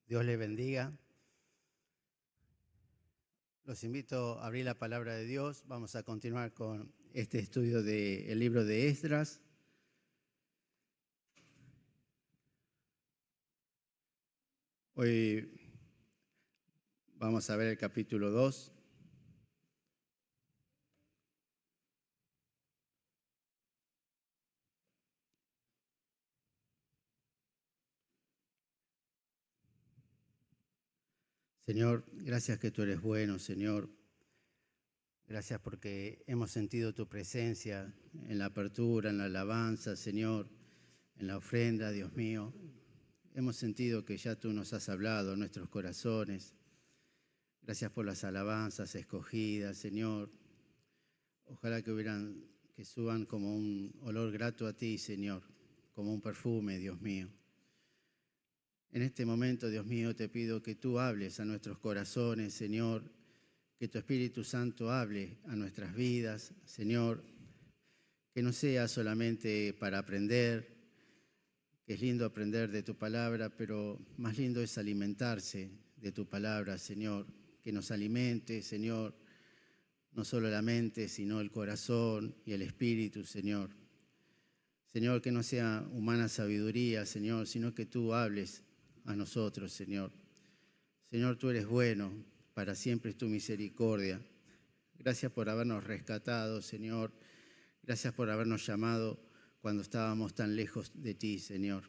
Dios les bendiga. Los invito a abrir la palabra de Dios. Vamos a continuar con este estudio del libro de Esdras. Hoy vamos a ver el capítulo 2. Señor, gracias que tú eres bueno, Señor. Gracias porque hemos sentido tu presencia en la apertura, en la alabanza, Señor, en la ofrenda, Dios mío. Hemos sentido que ya tú nos has hablado en nuestros corazones. Gracias por las alabanzas escogidas, Señor. Ojalá que suban como un olor grato a ti, Señor, como un perfume, Dios mío. En este momento, Dios mío, te pido que tú hables a nuestros corazones, Señor, que tu Espíritu Santo hable a nuestras vidas, Señor, que no sea solamente para aprender, que es lindo aprender de tu palabra, pero más lindo es alimentarse de tu palabra, Señor, que nos alimente, Señor, no solo la mente, sino el corazón y el espíritu, Señor. Señor, que no sea humana sabiduría, Señor, sino que tú hables a nosotros, Señor. Señor, tú eres bueno, para siempre es tu misericordia. Gracias por habernos rescatado, Señor. Gracias por habernos llamado cuando estábamos tan lejos de ti, Señor.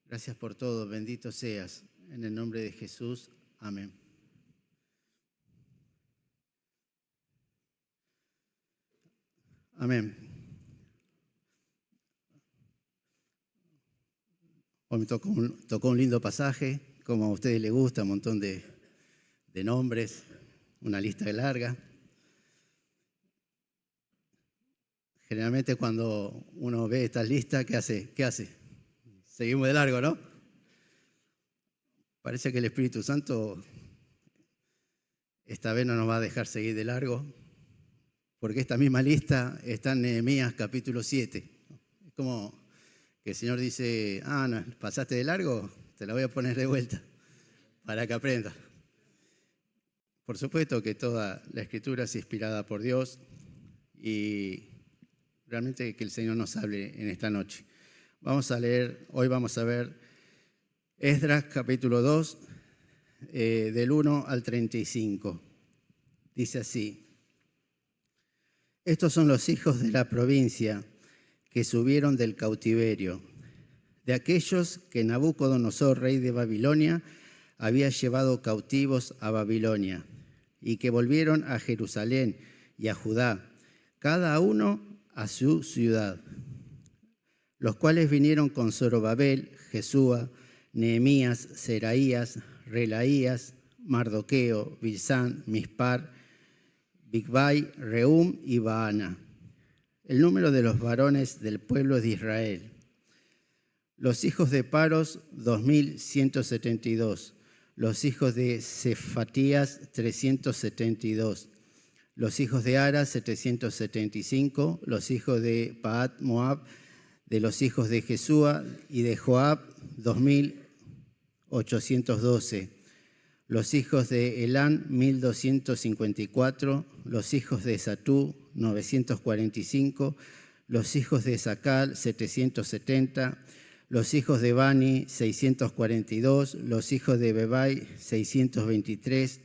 Gracias por todo, bendito seas. En el nombre de Jesús, amén. Amén. Hoy me tocó un lindo pasaje, como a ustedes les gusta, un montón de nombres, una lista larga. Generalmente cuando uno ve estas listas, ¿qué hace? Seguimos de largo, ¿no? Parece que el Espíritu Santo esta vez no nos va a dejar seguir de largo, porque esta misma lista está en Nehemías capítulo 7. Es como que el Señor dice, no, ¿pasaste de largo? Te la voy a poner de vuelta para que aprendas. Por supuesto que toda la Escritura es inspirada por Dios y realmente que el Señor nos hable en esta noche. Hoy vamos a ver Esdras capítulo 2, del 1 al 35. Dice así: Estos son los hijos de la provincia que subieron del cautiverio, de aquellos que Nabucodonosor, rey de Babilonia, había llevado cautivos a Babilonia, y que volvieron a Jerusalén y a Judá, cada uno a su ciudad, los cuales vinieron con Zorobabel, Jesúa, Nehemías, Seraías, Relaías, Mardoqueo, Bilsán, Mispar, Bigvai, Rehum y Baana. El número de los varones del pueblo de Israel. Los hijos de Paros, 2172. Los hijos de Sefatías, 372. Los hijos de Ara, 775. Los hijos de Paat Moab, de los hijos de Jesúa y de Joab, 2812. Los hijos de Elán, 1254. Los hijos de Satú, 945. Los hijos de Sacal, 770. Los hijos de Bani, 642. Los hijos de Bebai, 623.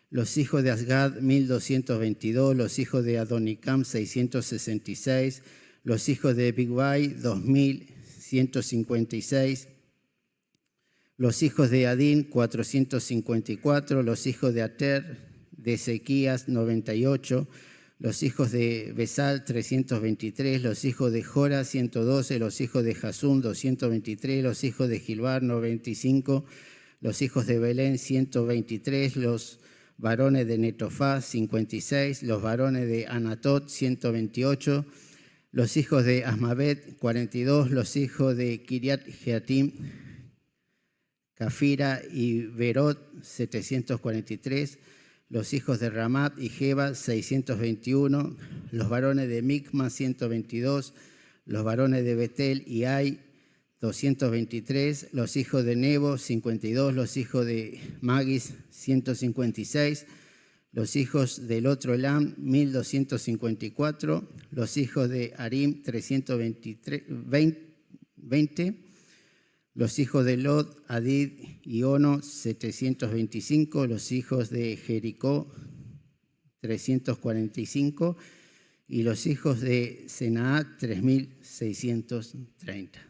Los hijos de Asgad, 1222. Los hijos de Adonicam, 666. Los hijos de Bigvai, 2156. Los hijos de Adín, 454. Los hijos de Ater, de Ezequías, 98. Los hijos de Besal, 323. Los hijos de Jora, 112. Los hijos de Jasún, 223. Los hijos de Gilbar, 95. Los hijos de Belén, 123. Los varones de Netofá, 56. Los varones de Anatot, 128. Los hijos de Asmavet, 42. Los hijos de Kiriat Jeatim, Cafira y Berot, 743. Los hijos de Ramat y Jeba, 621. Los varones de Micma, 122. Los varones de Betel y Ai, 223, los hijos de Nebo, 52, los hijos de Magis, 156, los hijos del otro Elam, 1254, los hijos de Arim, 320, los hijos de Lod, Hadid y Ono, 725, los hijos de Jericó, 345, y los hijos de Senaat, 3630.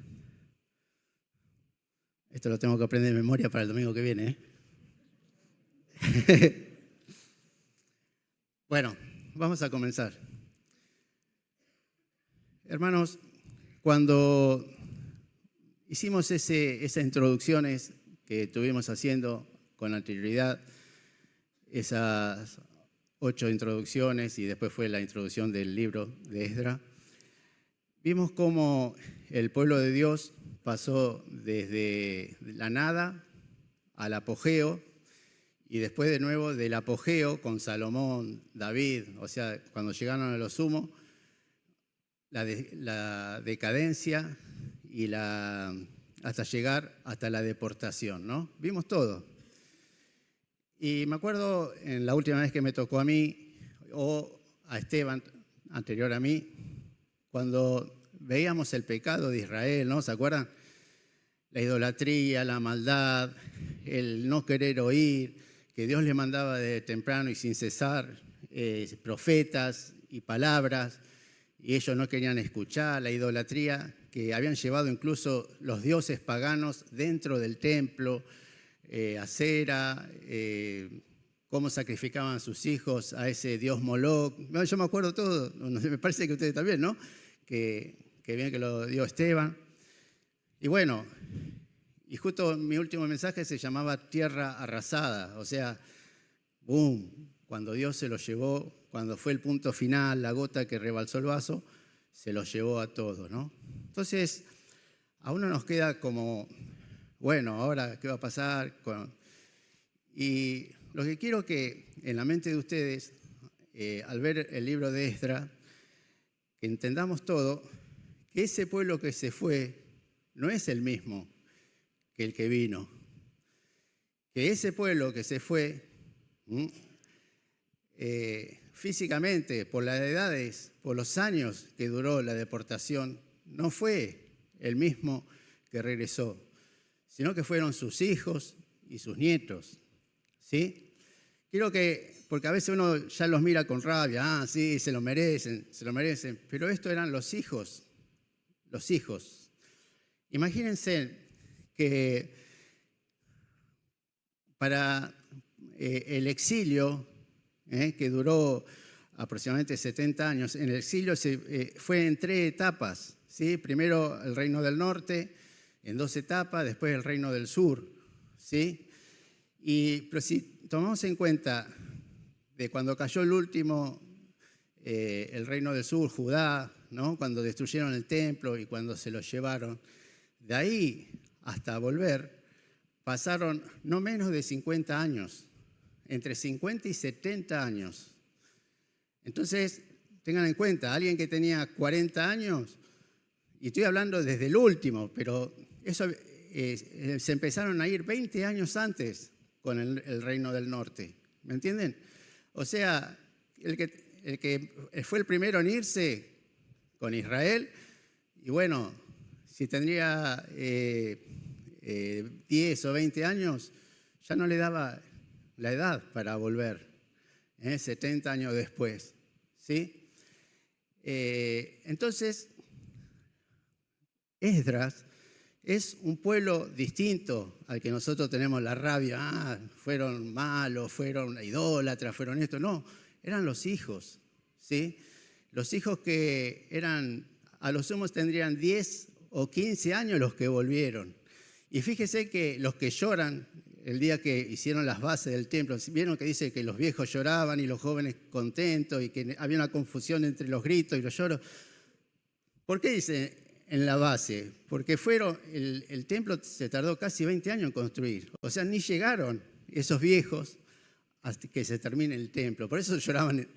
Esto lo tengo que aprender de memoria para el domingo que viene, Bueno, vamos a comenzar. Hermanos, cuando hicimos esas introducciones que estuvimos haciendo con anterioridad, esas 8 introducciones y después fue la introducción del libro de Esdras, vimos cómo el pueblo de Dios pasó desde la nada al apogeo y después de nuevo del apogeo con Salomón, David, o sea, cuando llegaron a lo sumo, la decadencia y hasta llegar hasta la deportación, ¿no? Vimos todo. Y me acuerdo en la última vez que me tocó a mí o a Esteban, anterior a mí, cuando veíamos el pecado de Israel, ¿no? ¿Se acuerdan? La idolatría, la maldad, el no querer oír, que Dios le mandaba de temprano y sin cesar profetas y palabras, y ellos no querían escuchar, la idolatría que habían llevado incluso los dioses paganos dentro del templo, Acera, cómo sacrificaban a sus hijos a ese dios Moloc. No, yo me acuerdo todo, me parece que ustedes también, ¿no? Que bien que lo dio Esteban. Y bueno, y justo mi último mensaje se llamaba Tierra Arrasada, o sea, boom, cuando Dios se lo llevó, cuando fue el punto final, la gota que rebalsó el vaso, se lo llevó a todos, ¿no? Entonces, a uno nos queda como, bueno, ahora, ¿qué va a pasar? Y lo que quiero que en la mente de ustedes, al ver el libro de Esdras, que entendamos todo, que ese pueblo que se fue no es el mismo que el que vino. Que ese pueblo que se fue, físicamente, por las edades, por los años que duró la deportación, no fue el mismo que regresó, sino que fueron sus hijos y sus nietos, ¿sí? Quiero que, porque a veces uno ya los mira con rabia, sí, se lo merecen, pero estos eran los hijos. Imagínense que para el exilio, que duró aproximadamente 70 años, en el exilio fue en 3 etapas, ¿sí? Primero el reino del norte, en 2 etapas, después el reino del sur, ¿sí? Pero si tomamos en cuenta de cuando cayó el último, el reino del sur, Judá, ¿no? Cuando destruyeron el templo y cuando se lo llevaron, de ahí hasta volver, pasaron no menos de 50 años, entre 50 y 70 años. Entonces, tengan en cuenta, alguien que tenía 40 años, y estoy hablando desde el último, pero eso se empezaron a ir 20 años antes con el reino del norte, ¿me entienden? O sea, el que fue el primero en irse con Israel, y bueno, si tendría 10 o 20 años, ya no le daba la edad para volver, 70 años después, ¿sí? Entonces, Esdras es un pueblo distinto al que nosotros tenemos la rabia, fueron malos, fueron idólatras, fueron esto. No, eran los hijos, ¿sí? Los hijos que eran, a lo sumo tendrían 10 o 15 años los que volvieron. Y fíjese que los que lloran el día que hicieron las bases del templo, vieron que dice que los viejos lloraban y los jóvenes contentos y que había una confusión entre los gritos y los lloros. ¿Por qué dice en la base? Porque el templo se tardó casi 20 años en construir. O sea, ni llegaron esos viejos hasta que se termine el templo. Por eso lloraban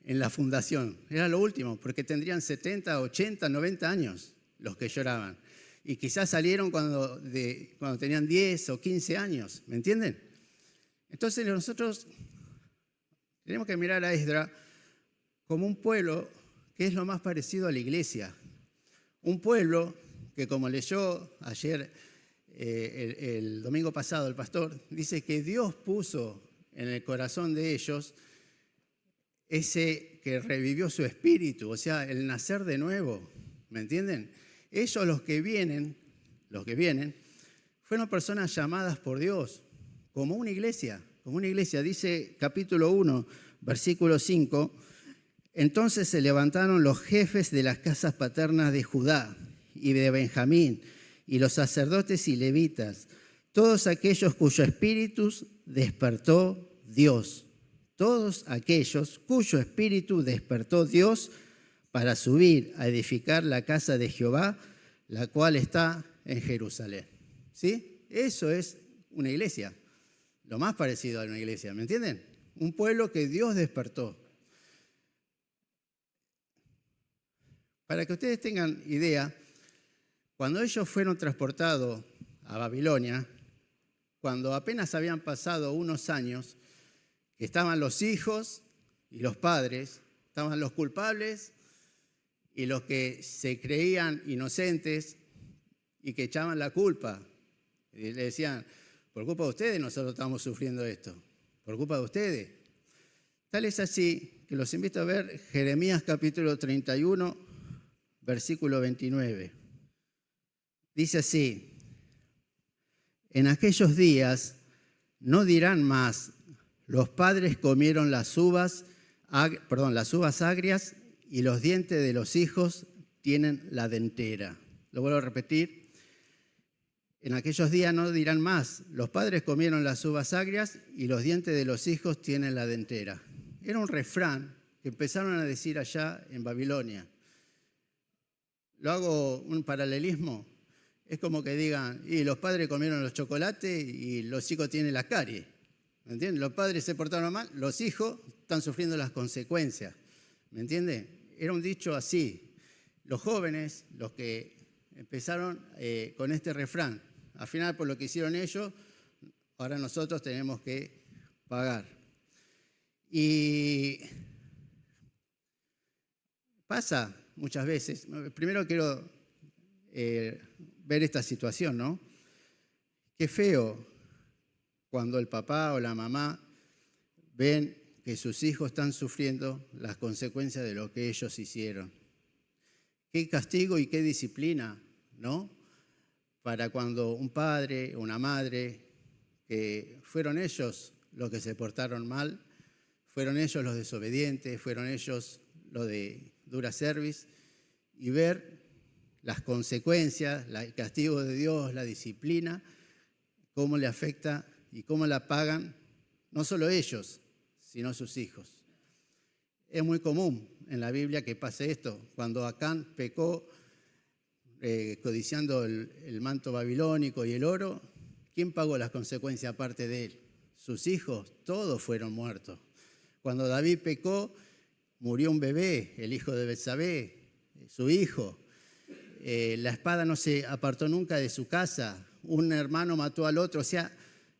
en la fundación. Era lo último, porque tendrían 70, 80, 90 años los que lloraban. y quizás salieron cuando tenían 10 o 15 años, ¿me entienden? Entonces nosotros tenemos que mirar a Esdras como un pueblo que es lo más parecido a la iglesia. Un pueblo que, como leyó ayer, el domingo pasado el pastor, dice que Dios puso en el corazón de ellos ese que revivió su espíritu, o sea, el nacer de nuevo, ¿me entienden? Ellos los que vienen, fueron personas llamadas por Dios, como una iglesia. Dice capítulo 1, versículo 5, entonces se levantaron los jefes de las casas paternas de Judá y de Benjamín, y los sacerdotes y levitas, todos aquellos cuyo espíritu despertó Dios. Todos aquellos cuyo espíritu despertó Dios para subir a edificar la casa de Jehová, la cual está en Jerusalén. ¿Sí? Eso es una iglesia, lo más parecido a una iglesia, ¿me entienden? Un pueblo que Dios despertó. Para que ustedes tengan idea, cuando ellos fueron transportados a Babilonia, cuando apenas habían pasado unos años, estaban los hijos y los padres, estaban los culpables y los que se creían inocentes y que echaban la culpa. Y le decían, por culpa de ustedes nosotros estamos sufriendo esto, por culpa de ustedes. Tal es así que los invito a ver Jeremías capítulo 31, versículo 29. Dice así, en aquellos días no dirán más, los padres comieron las uvas agrias y los dientes de los hijos tienen la dentera. Lo vuelvo a repetir. En aquellos días no dirán más, los padres comieron las uvas agrias y los dientes de los hijos tienen la dentera. Era un refrán que empezaron a decir allá en Babilonia. Lo hago un paralelismo. Es como que digan, y los padres comieron los chocolates y los hijos tienen la carie. ¿Me entienden? Los padres se portaron mal, los hijos están sufriendo las consecuencias. ¿Me entienden? Era un dicho así. Los jóvenes, los que empezaron con este refrán, al final por lo que hicieron ellos, ahora nosotros tenemos que pagar. Y pasa muchas veces. Primero quiero ver esta situación, ¿no? Qué feo cuando el papá o la mamá ven que sus hijos están sufriendo las consecuencias de lo que ellos hicieron. Qué castigo y qué disciplina, ¿no? Para cuando un padre o una madre, que fueron ellos los que se portaron mal, fueron ellos los desobedientes, fueron ellos los de dura service, y ver las consecuencias, el castigo de Dios, la disciplina, cómo le afecta y cómo la pagan, no solo ellos, sino sus hijos. Es muy común en la Biblia que pase esto. Cuando Acán pecó codiciando el manto babilónico y el oro, ¿quién pagó las consecuencias aparte de él? Sus hijos, todos fueron muertos. Cuando David pecó, murió un bebé, el hijo de Betsabé, su hijo. La espada no se apartó nunca de su casa. Un hermano mató al otro. O sea,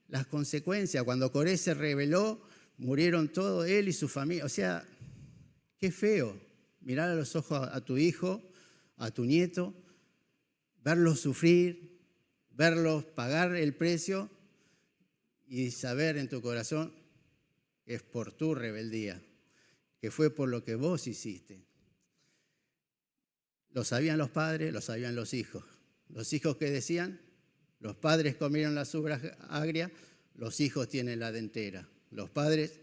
las consecuencias. Cuando Coré se rebeló, murieron todos, él y su familia. O sea, qué feo mirar a los ojos a tu hijo, a tu nieto, verlos sufrir, verlos pagar el precio y saber en tu corazón que es por tu rebeldía, que fue por lo que vos hiciste. Lo sabían los padres, lo sabían los hijos. Los hijos que decían, los padres comieron las uvas agrias, los hijos tienen la dentera. Los padres,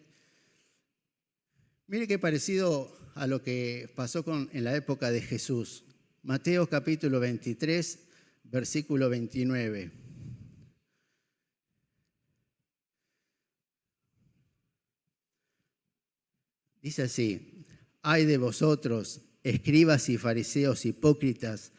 mire qué parecido a lo que pasó en la época de Jesús. Mateo capítulo 23, versículo 29. Dice así, ay de vosotros, escribas y fariseos hipócritas,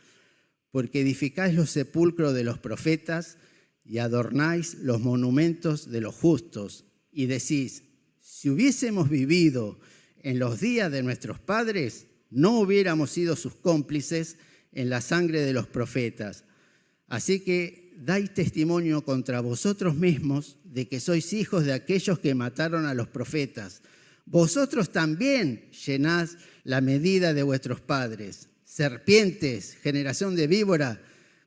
porque edificáis los sepulcros de los profetas y adornáis los monumentos de los justos, y decís, si hubiésemos vivido en los días de nuestros padres, no hubiéramos sido sus cómplices en la sangre de los profetas. Así que dais testimonio contra vosotros mismos de que sois hijos de aquellos que mataron a los profetas. Vosotros también llenad la medida de vuestros padres. Serpientes, generación de víbora,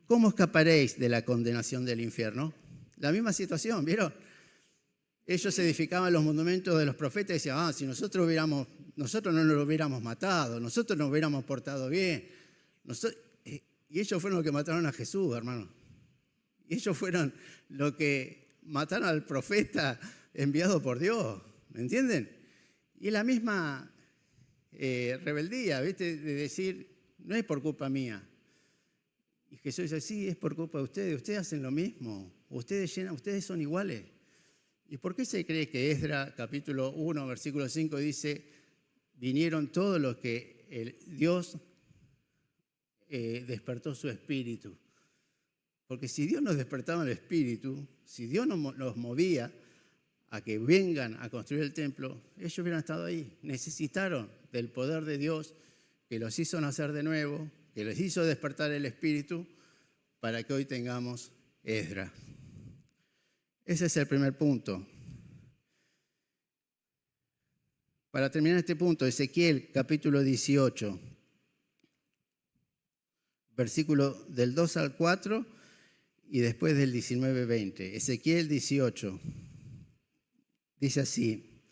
¿cómo escaparéis de la condenación del infierno? La misma situación, ¿vieron? Ellos edificaban los monumentos de los profetas y decían, si nosotros no nos hubiéramos matado, nosotros nos hubiéramos portado bien. Y ellos fueron los que mataron a Jesús, hermano. Y ellos fueron los que mataron al profeta enviado por Dios, ¿me entienden? Y la misma rebeldía, ¿viste? De decir, no es por culpa mía. Y Jesús dice, sí, es por culpa de ustedes hacen lo mismo, ustedes son iguales. ¿Y por qué se cree que Esdras, capítulo 1, versículo 5, dice, vinieron todos los que Dios despertó su espíritu? Porque si Dios nos despertaba el espíritu, si Dios nos movía a que vengan a construir el templo, ellos hubieran estado ahí. Necesitaron del poder de Dios que los hizo nacer de nuevo, que les hizo despertar el espíritu para que hoy tengamos Esdras. Ese es el primer punto. Para terminar este punto, Ezequiel capítulo 18, versículo del 2 al 4 y después del 19-20. Ezequiel 18 dice así,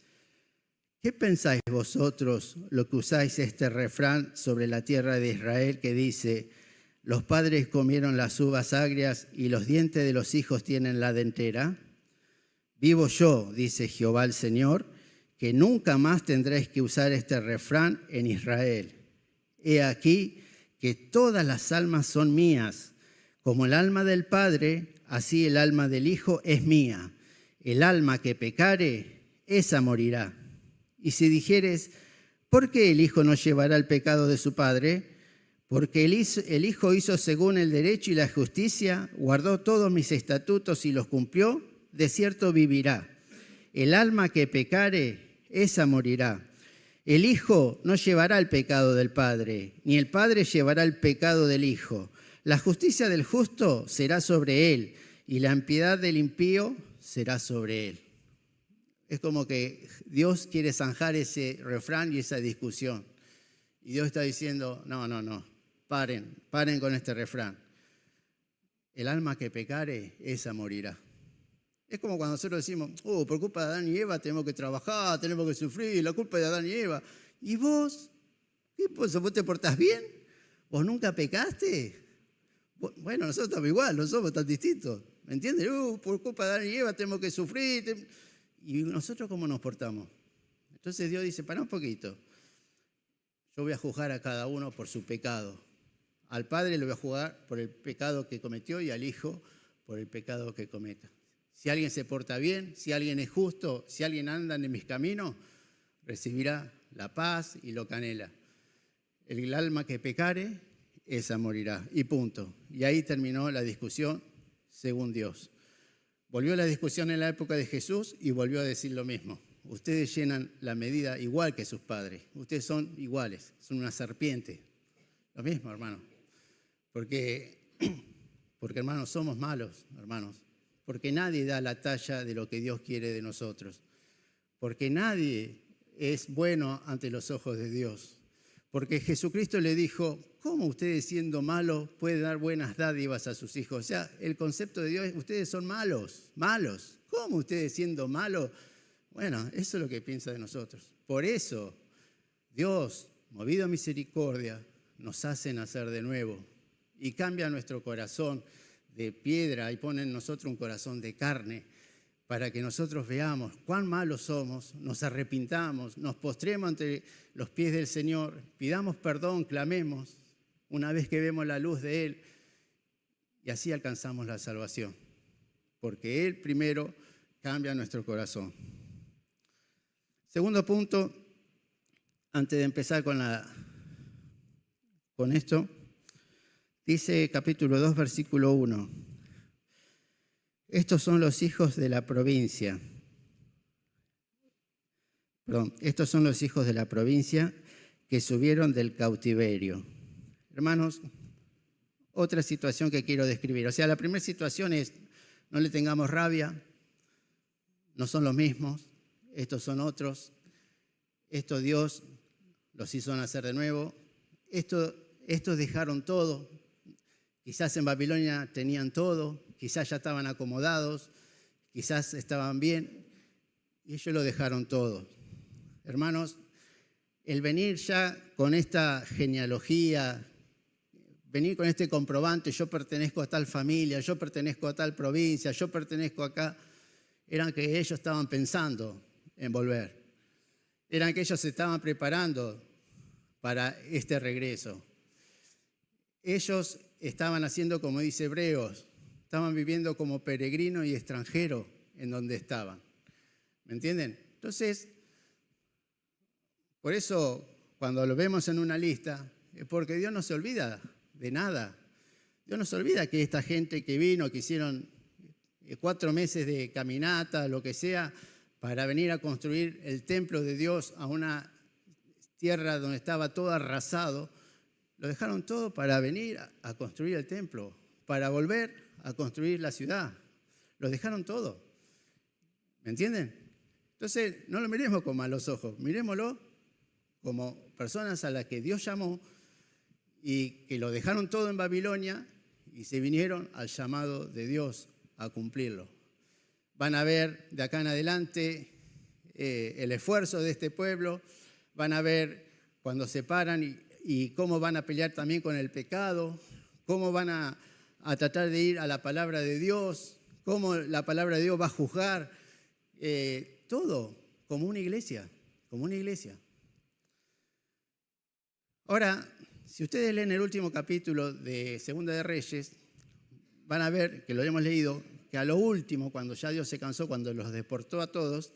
¿qué pensáis vosotros lo que usáis este refrán sobre la tierra de Israel que dice, los padres comieron las uvas agrias y los dientes de los hijos tienen la dentera? Vivo yo, dice Jehová el Señor, que nunca más tendréis que usar este refrán en Israel. He aquí que todas las almas son mías, como el alma del Padre, así el alma del Hijo es mía. El alma que pecare, esa morirá. Y si dijeres, ¿por qué el Hijo no llevará el pecado de su Padre? Porque el Hijo hizo según el derecho y la justicia, guardó todos mis estatutos y los cumplió, de cierto vivirá. El alma que pecare, esa morirá. El Hijo no llevará el pecado del Padre, ni el Padre llevará el pecado del Hijo. La justicia del justo será sobre él, y la impiedad del impío será sobre él. Es como que Dios quiere zanjar ese refrán y esa discusión. Y Dios está diciendo, no, paren con este refrán. El alma que pecare, esa morirá. Es como cuando nosotros decimos, por culpa de Adán y Eva tenemos que trabajar, tenemos que sufrir, la culpa es de Adán y Eva. ¿Y vos? ¿Qué pasa? ¿Vos te portás bien? ¿Vos nunca pecaste? Bueno, nosotros estamos igual, no somos tan distintos. ¿Me entiendes? Por culpa de Adán y Eva tenemos que sufrir. ¿Y nosotros cómo nos portamos? Entonces Dios dice, pará un poquito. Yo voy a juzgar a cada uno por su pecado. Al Padre lo voy a juzgar por el pecado que cometió y al Hijo por el pecado que cometa. Si alguien se porta bien, si alguien es justo, si alguien anda en mis caminos, recibirá la paz y lo que anhela. El alma que pecare, esa morirá. Y punto. Y ahí terminó la discusión según Dios. Volvió la discusión en la época de Jesús y volvió a decir lo mismo. Ustedes llenan la medida igual que sus padres. Ustedes son iguales, son una serpiente. Lo mismo, hermano. Porque hermanos, somos malos, hermanos. Porque nadie da la talla de lo que Dios quiere de nosotros. Porque nadie es bueno ante los ojos de Dios. Porque Jesucristo le dijo, ¿cómo ustedes siendo malos pueden dar buenas dádivas a sus hijos? O sea, el concepto de Dios es, ustedes son malos. ¿Cómo ustedes siendo malos? Bueno, eso es lo que piensa de nosotros. Por eso, Dios, movido a misericordia, nos hace nacer de nuevo y cambia nuestro corazón de piedra y pone en nosotros un corazón de carne para que nosotros veamos cuán malos somos, nos arrepintamos, nos postremos ante los pies del Señor, pidamos perdón, clamemos una vez que vemos la luz de Él y así alcanzamos la salvación, porque Él primero cambia nuestro corazón. Segundo punto, antes de empezar con esto, dice capítulo 2, versículo 1. Estos son los hijos de la provincia. Estos son los hijos de la provincia que subieron del cautiverio. Hermanos, otra situación que quiero describir. O sea, la primera situación es, no le tengamos rabia, no son los mismos, estos son otros, estos Dios los hizo nacer de nuevo, estos dejaron todo, quizás en Babilonia tenían todo, quizás ya estaban acomodados, quizás estaban bien, y ellos lo dejaron todo. Hermanos, el venir ya con esta genealogía, venir con este comprobante, yo pertenezco a tal familia, yo pertenezco a tal provincia, yo pertenezco acá, eran que ellos estaban pensando en volver. Eran que ellos se estaban preparando para este regreso. Ellos estaban haciendo como dice Hebreos, estaban viviendo como peregrino y extranjero en donde estaban. ¿Me entienden? Entonces, por eso cuando lo vemos en una lista, es porque Dios no se olvida de nada. Dios no se olvida que esta gente que vino, que hicieron 4 meses de caminata, lo que sea, para venir a construir el templo de Dios a una tierra donde estaba todo arrasado, lo dejaron todo para venir a construir el templo, para volver a construir la ciudad. Lo dejaron todo. ¿Me entienden? Entonces, no lo miremos con malos ojos, miremoslo como personas a las que Dios llamó y que lo dejaron todo en Babilonia y se vinieron al llamado de Dios a cumplirlo. Van a ver de acá en adelante el esfuerzo de este pueblo, van a ver cuando se paran y cómo van a pelear también con el pecado, cómo van a tratar de ir a la palabra de Dios, cómo la palabra de Dios va a juzgar, todo como una iglesia, como una iglesia. Ahora, si ustedes leen el último capítulo de Segunda de Reyes, van a ver, que lo hemos leído, que a lo último, cuando ya Dios se cansó, cuando los deportó a todos,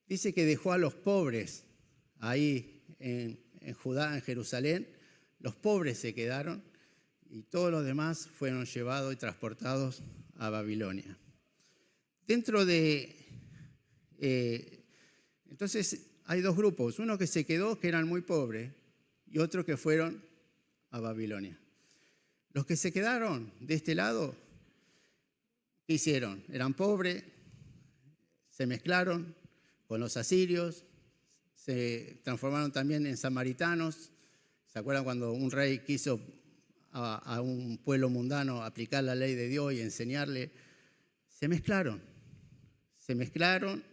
dice que dejó a los pobres ahí en Judá, en Jerusalén. Los pobres se quedaron y todos los demás fueron llevados y transportados a Babilonia. Dentro de... entonces hay 2 grupos, uno que se quedó, que eran muy pobres, y otros que fueron a Babilonia. Los que se quedaron de este lado, ¿qué hicieron? Eran pobres, se mezclaron con los asirios, se transformaron también en samaritanos. ¿Se acuerdan cuando un rey quiso a un pueblo mundano aplicar la ley de Dios y enseñarle? Se mezclaron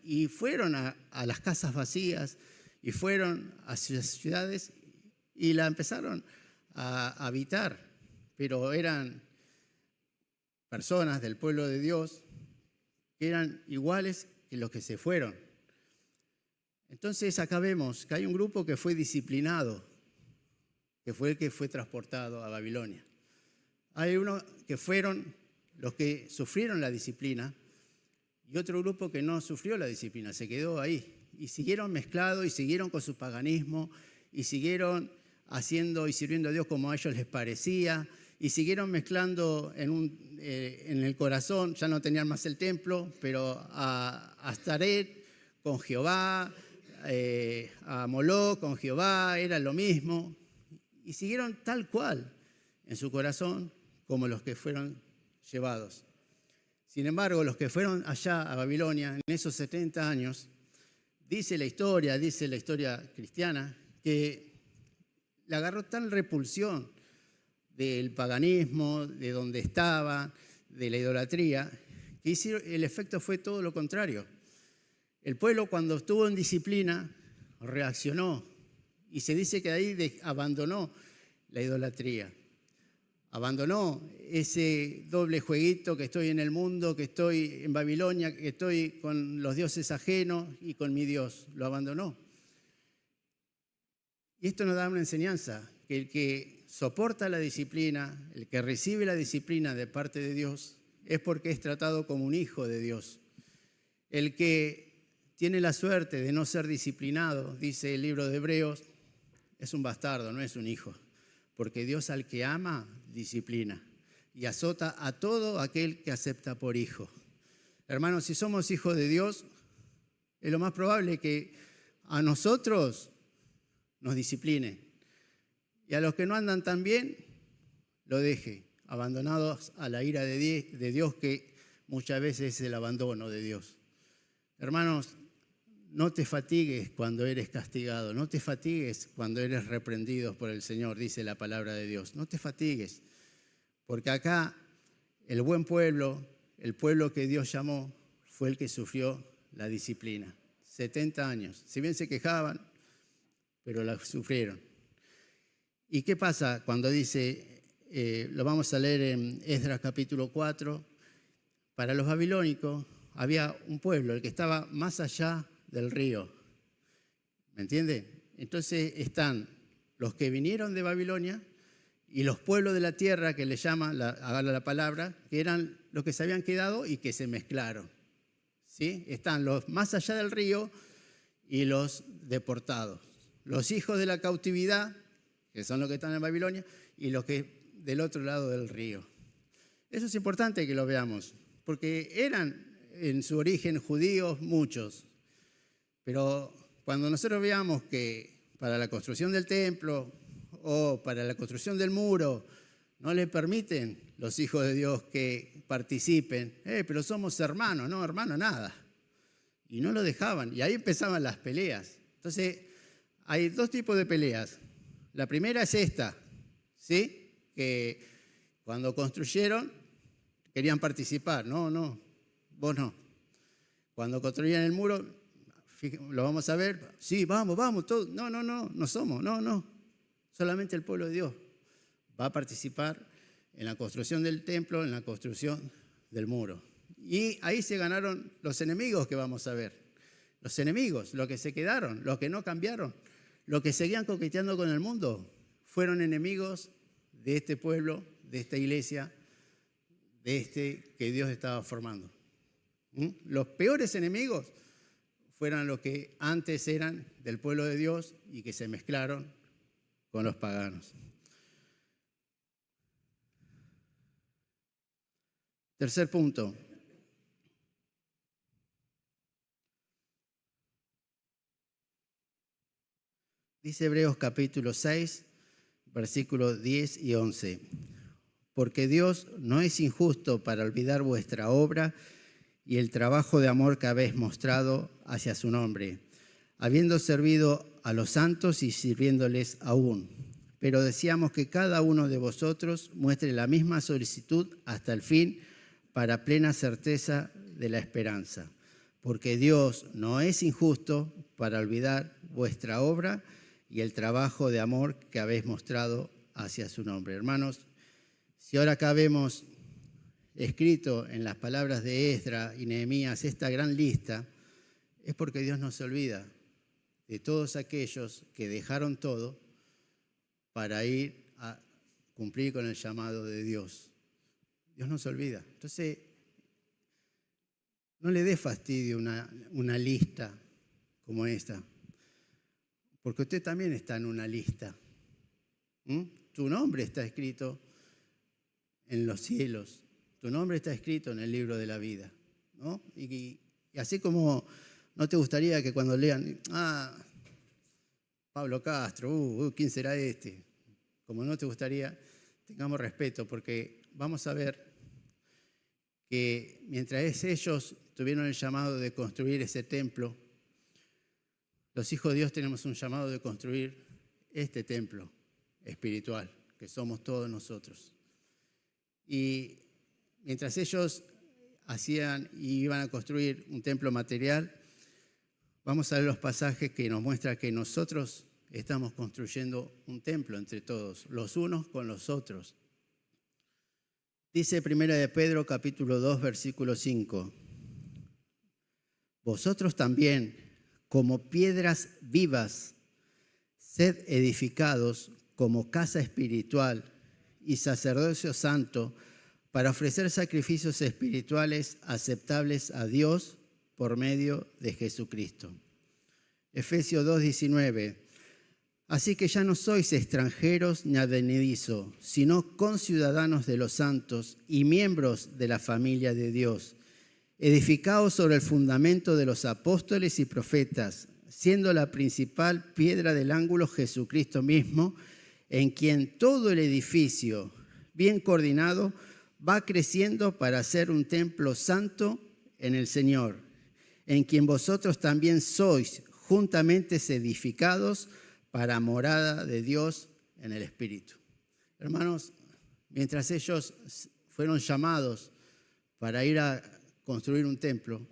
y fueron a las casas vacías y fueron a sus ciudades y la empezaron a habitar, pero eran personas del pueblo de Dios que eran iguales que los que se fueron. Entonces acá vemos que hay un grupo que fue disciplinado, que fue el que fue transportado a Babilonia. Hay uno que fueron los que sufrieron la disciplina y otro grupo que no sufrió la disciplina, se quedó ahí y siguieron mezclados y siguieron con su paganismo y siguieron haciendo y sirviendo a Dios como a ellos les parecía y siguieron mezclando en el corazón, ya no tenían más el templo, pero a Astaret con Jehová, a Moloc con Jehová, era lo mismo, y siguieron tal cual en su corazón como los que fueron llevados. Sin embargo, los que fueron allá a Babilonia en esos 70 años, dice la historia cristiana, que le agarró tal repulsión del paganismo, de donde estaba, de la idolatría, que el efecto fue todo lo contrario. El pueblo, cuando estuvo en disciplina, reaccionó y se dice que ahí abandonó la idolatría. Abandonó ese doble jueguito, que estoy en el mundo, que estoy en Babilonia, que estoy con los dioses ajenos y con mi Dios. Lo abandonó. Y esto nos da una enseñanza, que el que soporta la disciplina, el que recibe la disciplina de parte de Dios, es porque es tratado como un hijo de Dios. El que tiene la suerte de no ser disciplinado, dice el libro de Hebreos, es un bastardo, no es un hijo. Porque Dios al que ama, disciplina y azota a todo aquel que acepta por hijo. Hermanos, si somos hijos de Dios, es lo más probable que a nosotros nos discipline y a los que no andan tan bien, lo deje. abandonados a la ira de Dios, que muchas veces es el abandono de Dios. Hermanos, no te fatigues cuando eres castigado, no te fatigues cuando eres reprendido por el Señor, dice la palabra de Dios. No te fatigues, porque acá el buen pueblo, el pueblo que Dios llamó, fue el que sufrió la disciplina. 70 años. Si bien se quejaban, pero la sufrieron. ¿Y qué pasa cuando dice, lo vamos a leer en Esdras capítulo 4, para los babilónicos había un pueblo, el que estaba más allá del río, ¿me entiende? Entonces están los que vinieron de Babilonia y los pueblos de la tierra, que le llaman, agarra la palabra, que eran los que se habían quedado y que se mezclaron, ¿sí? Están los más allá del río y los deportados, los hijos de la cautividad, que son los que están en Babilonia, y los que del otro lado del río. Eso es importante que lo veamos, porque eran en su origen judíos muchos, pero cuando nosotros veamos que para la construcción del templo o para la construcción del muro no le permiten los hijos de Dios que participen, pero somos hermanos, no, hermano, nada. Y no lo dejaban, y ahí empezaban las peleas. Entonces, hay dos tipos de peleas. La primera es esta, ¿sí? Que cuando construyeron querían participar. No, vos no. Cuando construían el muro, lo vamos a ver, sí, vamos, todos. No somos, no. Solamente el pueblo de Dios va a participar en la construcción del templo, en la construcción del muro. Y ahí se ganaron los enemigos que vamos a ver. Los enemigos, los que se quedaron, los que no cambiaron, los que seguían coqueteando con el mundo, fueron enemigos de este pueblo, de esta iglesia, de este que Dios estaba formando. Los peores enemigos fueron los que antes eran del pueblo de Dios y que se mezclaron con los paganos. Tercer punto. Dice Hebreos capítulo 6, versículos 10 y 11. Porque Dios no es injusto para olvidar vuestra obra y el trabajo de amor que habéis mostrado hacia su nombre, habiendo servido a los santos y sirviéndoles aún. Pero deseamos que cada uno de vosotros muestre la misma solicitud hasta el fin, para plena certeza de la esperanza. Porque Dios no es injusto para olvidar vuestra obra y el trabajo de amor que habéis mostrado hacia su nombre. Hermanos, si ahora acá vemos escrito en las palabras de Esdras y Nehemías esta gran lista, es porque Dios no se olvida de todos aquellos que dejaron todo para ir a cumplir con el llamado de Dios. Dios no se olvida. Entonces, no le dé fastidio una lista como esta, porque usted también está en una lista. Tu nombre está escrito en los cielos. Tu nombre está escrito en el libro de la vida, ¿no? Y así como no te gustaría que cuando lean, Pablo Castro, ¿quién será este? Como no te gustaría, tengamos respeto, porque vamos a ver que mientras ellos tuvieron el llamado de construir ese templo, los hijos de Dios tenemos un llamado de construir este templo espiritual, que somos todos nosotros. Y mientras ellos hacían y iban a construir un templo material, vamos a ver los pasajes que nos muestran que nosotros estamos construyendo un templo entre todos, los unos con los otros. Dice 1 de Pedro capítulo 2, versículo 5. Vosotros también, como piedras vivas, sed edificados como casa espiritual y sacerdocio santo, para ofrecer sacrificios espirituales aceptables a Dios por medio de Jesucristo. Efesios 2:19. Así que ya no sois extranjeros ni advenedizos, sino conciudadanos de los santos y miembros de la familia de Dios, edificados sobre el fundamento de los apóstoles y profetas, siendo la principal piedra del ángulo Jesucristo mismo, en quien todo el edificio, bien coordinado, va creciendo para ser un templo santo en el Señor, en quien vosotros también sois juntamente edificados para morada de Dios en el Espíritu. Hermanos, mientras ellos fueron llamados para ir a construir un templo,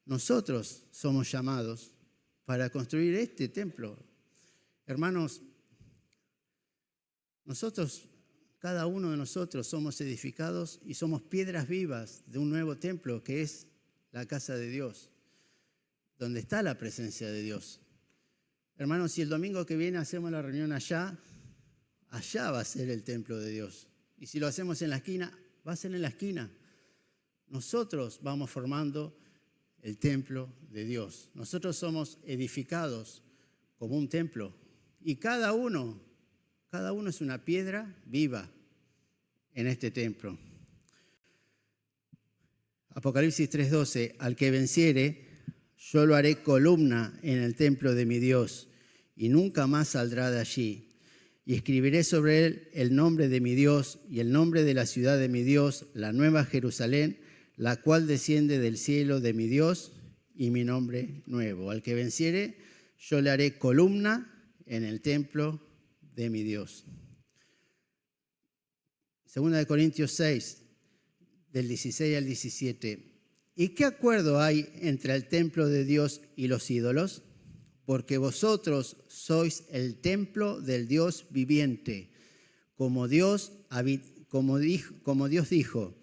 nosotros somos llamados para construir este templo. Hermanos, nosotros, cada uno de nosotros somos edificados y somos piedras vivas de un nuevo templo que es la casa de Dios, donde está la presencia de Dios. Hermanos, si el domingo que viene hacemos la reunión allá va a ser el templo de Dios. Y si lo hacemos en la esquina, va a ser en la esquina. Nosotros vamos formando el templo de Dios. Nosotros somos edificados como un templo. Y cada uno es una piedra viva en este templo. Apocalipsis 3:12, al que venciere, yo lo haré columna en el templo de mi Dios, y nunca más saldrá de allí. Y escribiré sobre él el nombre de mi Dios y el nombre de la ciudad de mi Dios, la nueva Jerusalén, la cual desciende del cielo de mi Dios, y mi nombre nuevo. Al que venciere, yo le haré columna en el templo de mi Dios. 2 Corintios 6, del 16 al 17. ¿Y qué acuerdo hay entre el templo de Dios y los ídolos? Porque vosotros sois el templo del Dios viviente, como Dios dijo,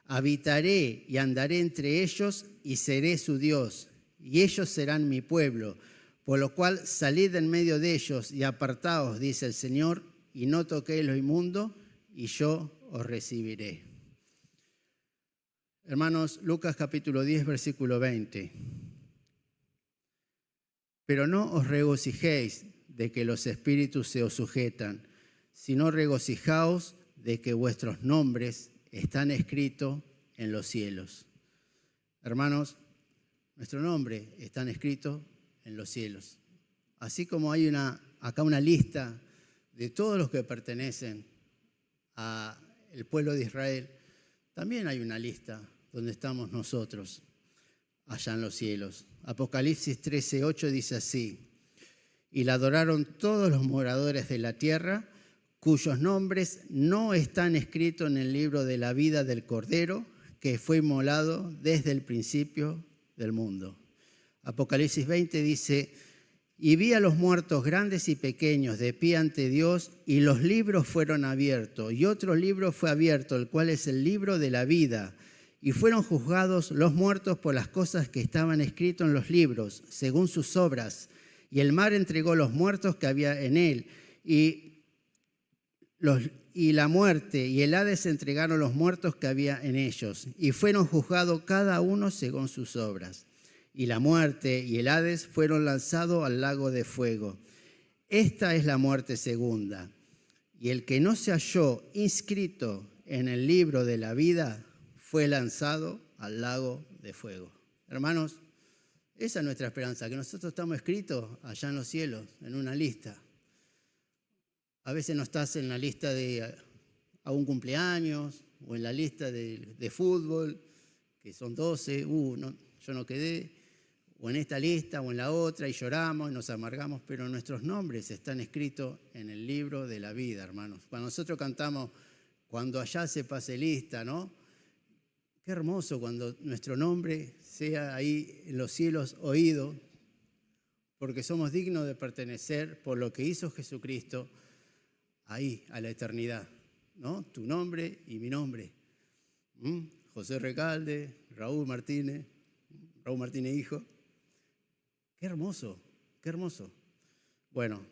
habitaré y andaré entre ellos y seré su Dios, y ellos serán mi pueblo. Por lo cual salid en medio de ellos y apartaos, dice el Señor, y no toquéis lo inmundo, y yo os recibiré. Hermanos, Lucas capítulo 10, versículo 20. Pero no os regocijéis de que los espíritus se os sujetan, sino regocijaos de que vuestros nombres están escritos en los cielos. Hermanos, nuestro nombre está escrito en los cielos. Así como hay acá una lista de todos los que pertenecen al pueblo de Israel, también hay una lista donde estamos nosotros, allá en los cielos. Apocalipsis 13:8 dice así: y la adoraron todos los moradores de la tierra, cuyos nombres no están escritos en el libro de la vida del Cordero, que fue inmolado desde el principio del mundo. Apocalipsis 20 dice: y vi a los muertos grandes y pequeños de pie ante Dios, y los libros fueron abiertos, y otro libro fue abierto, el cual es el libro de la vida. Y fueron juzgados los muertos por las cosas que estaban escritas en los libros, según sus obras. Y el mar entregó los muertos que había en él, y la muerte y el Hades entregaron los muertos que había en ellos. Y fueron juzgados cada uno según sus obras. Y la muerte y el Hades fueron lanzados al lago de fuego. Esta es la muerte segunda. Y el que no se halló inscrito en el libro de la vida fue lanzado al lago de fuego. Hermanos, esa es nuestra esperanza, que nosotros estamos escritos allá en los cielos, en una lista. A veces no estás en la lista de a un cumpleaños o en la lista de fútbol, que son 12, yo no quedé, o en esta lista o en la otra, y lloramos y nos amargamos, pero nuestros nombres están escritos en el libro de la vida, hermanos. Cuando nosotros cantamos, cuando allá se pase lista, ¿no? Qué hermoso cuando nuestro nombre sea ahí en los cielos oído, porque somos dignos de pertenecer por lo que hizo Jesucristo ahí a la eternidad, ¿no? Tu nombre y mi nombre. José Recalde, Raúl Martínez hijo. Qué hermoso, qué hermoso. Bueno,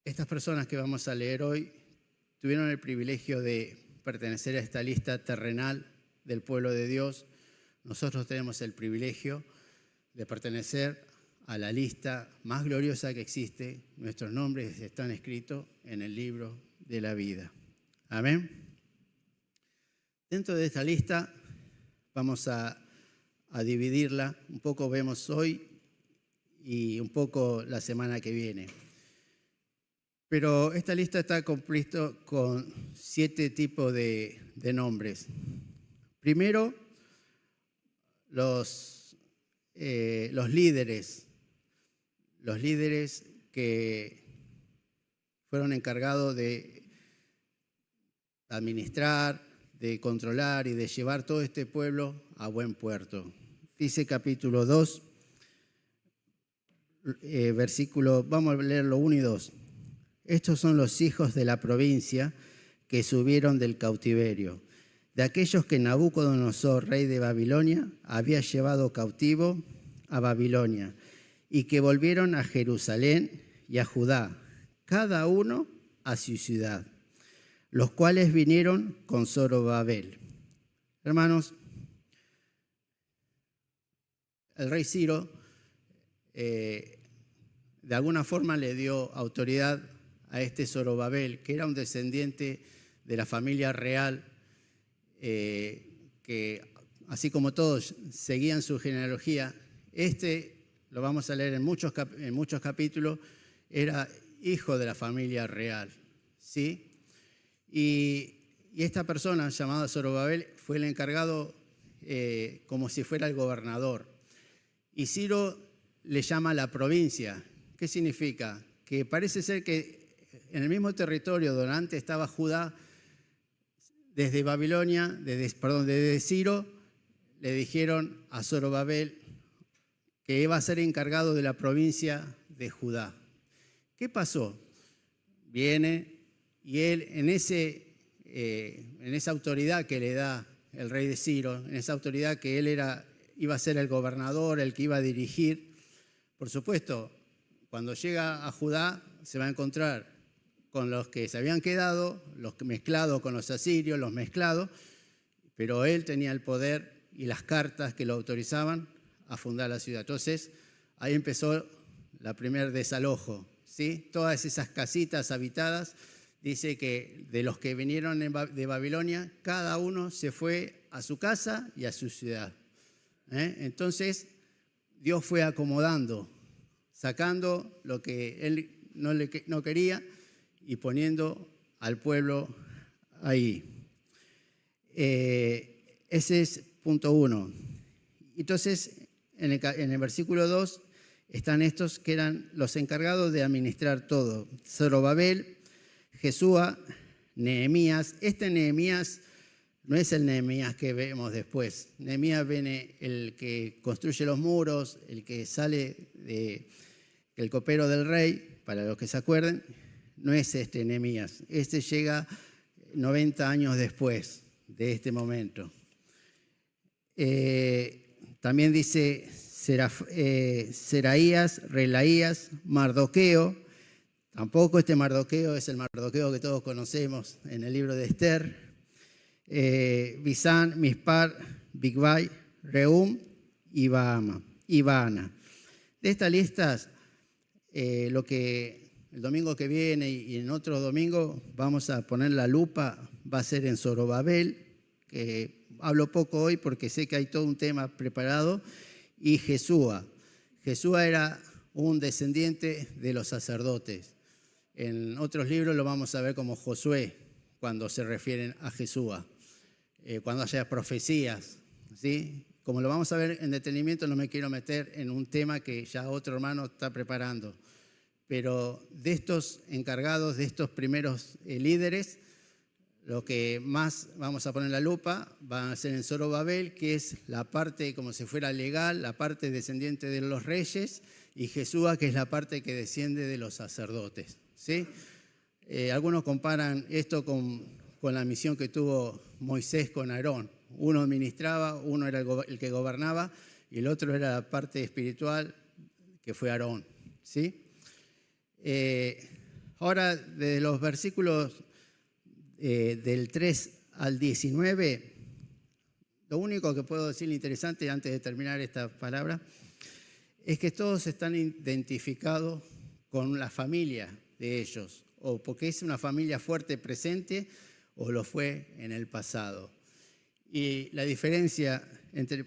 estas personas que vamos a leer hoy tuvieron el privilegio de pertenecer a esta lista terrenal del pueblo de Dios. Nosotros tenemos el privilegio de pertenecer a la lista más gloriosa que existe. Nuestros nombres están escritos en el libro de la vida. Amén. Dentro de esta lista vamos a dividirla. Un poco vemos hoy y un poco la semana que viene. Pero esta lista está compuesta con 7 tipos de nombres. Primero, los líderes que fueron encargados de administrar, de controlar y de llevar todo este pueblo a buen puerto. Dice capítulo 2, vamos a leerlo 1 y 2. Estos son los hijos de la provincia que subieron del cautiverio, de aquellos que Nabucodonosor, rey de Babilonia, había llevado cautivo a Babilonia, y que volvieron a Jerusalén y a Judá, cada uno a su ciudad, los cuales vinieron con Zorobabel. Hermanos, el rey Ciro de alguna forma le dio autoridad a este Zorobabel, que era un descendiente de la familia real, que así como todos seguían su genealogía, lo vamos a leer en muchos capítulos, era hijo de la familia real, ¿sí? Y esta persona llamada Zorobabel fue el encargado como si fuera el gobernador. Y Ciro le llama la provincia. ¿Qué significa? Que parece ser que en el mismo territorio donde antes estaba Judá, desde Babilonia, desde Ciro, le dijeron a Zorobabel que iba a ser encargado de la provincia de Judá. ¿Qué pasó? Viene y él en esa autoridad que le da el rey de Ciro, en esa autoridad que él iba a ser el gobernador, el que iba a dirigir, por supuesto, cuando llega a Judá se va a encontrar con los que se habían quedado, los mezclados con los asirios, los mezclados, pero él tenía el poder y las cartas que lo autorizaban a fundar la ciudad. Entonces, ahí empezó el primer desalojo, ¿sí? Todas esas casitas habitadas, dice que de los que vinieron de Babilonia, cada uno se fue a su casa y a su ciudad. Entonces, Dios fue acomodando, sacando lo que él no quería y poniendo al pueblo ahí. Ese es punto 1. Entonces, en el versículo 2 están estos que eran los encargados de administrar todo. Zorobabel, Jesúa, Nehemías. Este Nehemías no es el Nehemías que vemos después. Nehemías viene el que construye los muros, el que sale del copero del rey, para los que se acuerden. No es este Nehemías. Este llega 90 años después de este momento. También dice Seraías, Relaías, Mardoqueo. Tampoco este Mardoqueo es el Mardoqueo que todos conocemos en el libro de Esther. Bisán, Mispar, Bigvai, Reum y Baana. De estas listas, lo que el domingo que viene y en otro domingo vamos a poner la lupa va a ser en Zorobabel, que hablo poco hoy porque sé que hay todo un tema preparado, y Jesúa. Jesúa era un descendiente de los sacerdotes. En otros libros lo vamos a ver como Josué, cuando se refieren a Jesúa, cuando haya profecías, ¿sí? Como lo vamos a ver en detenimiento, no me quiero meter en un tema que ya otro hermano está preparando, pero de estos encargados, de estos primeros líderes, lo que más vamos a poner la lupa va a ser en Zorobabel, que es la parte como si fuera legal, la parte descendiente de los reyes, y Jesúa, que es la parte que desciende de los sacerdotes, ¿sí? Algunos comparan esto con la misión que tuvo Moisés con Aarón. Uno administraba, uno era el que gobernaba, y el otro era la parte espiritual, que fue Aarón, ¿sí? Ahora, de los versículos del 3 al 19, lo único que puedo decir interesante antes de terminar esta palabra es que todos están identificados con la familia de ellos, o porque es una familia fuerte presente o lo fue en el pasado. Y la diferencia entre,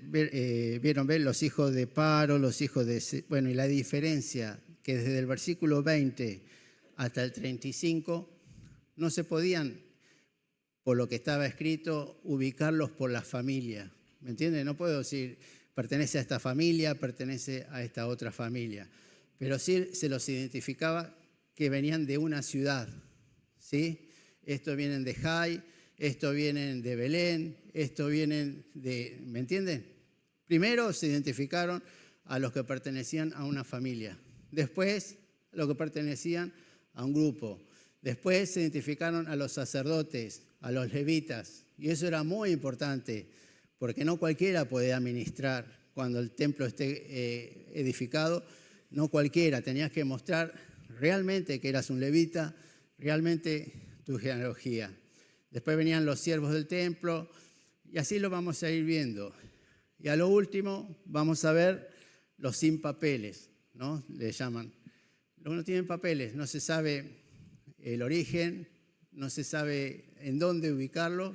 vieron ver los hijos de Paro, los hijos de... Bueno, y la diferencia que desde el versículo 20 hasta el 35, no se podían, por lo que estaba escrito, ubicarlos por la familia. ¿Me entienden? No puedo decir, pertenece a esta familia, pertenece a esta otra familia. Pero sí se los identificaba que venían de una ciudad, ¿sí? Estos vienen de Jai, estos vienen de Belén, estos vienen de... ¿Me entienden? Primero se identificaron a los que pertenecían a una familia. Después, a los que pertenecían a un grupo. Después se identificaron a los sacerdotes, a los levitas. Y eso era muy importante, porque no cualquiera podía ministrar cuando el templo esté edificado. No cualquiera, tenías que mostrar realmente que eras un levita, realmente tu genealogía. Después venían los siervos del templo, y así lo vamos a ir viendo. Y a lo último vamos a ver los sin papeles, ¿no? Le llaman. Los que no tienen papeles, no se sabe el origen, no se sabe en dónde ubicarlo,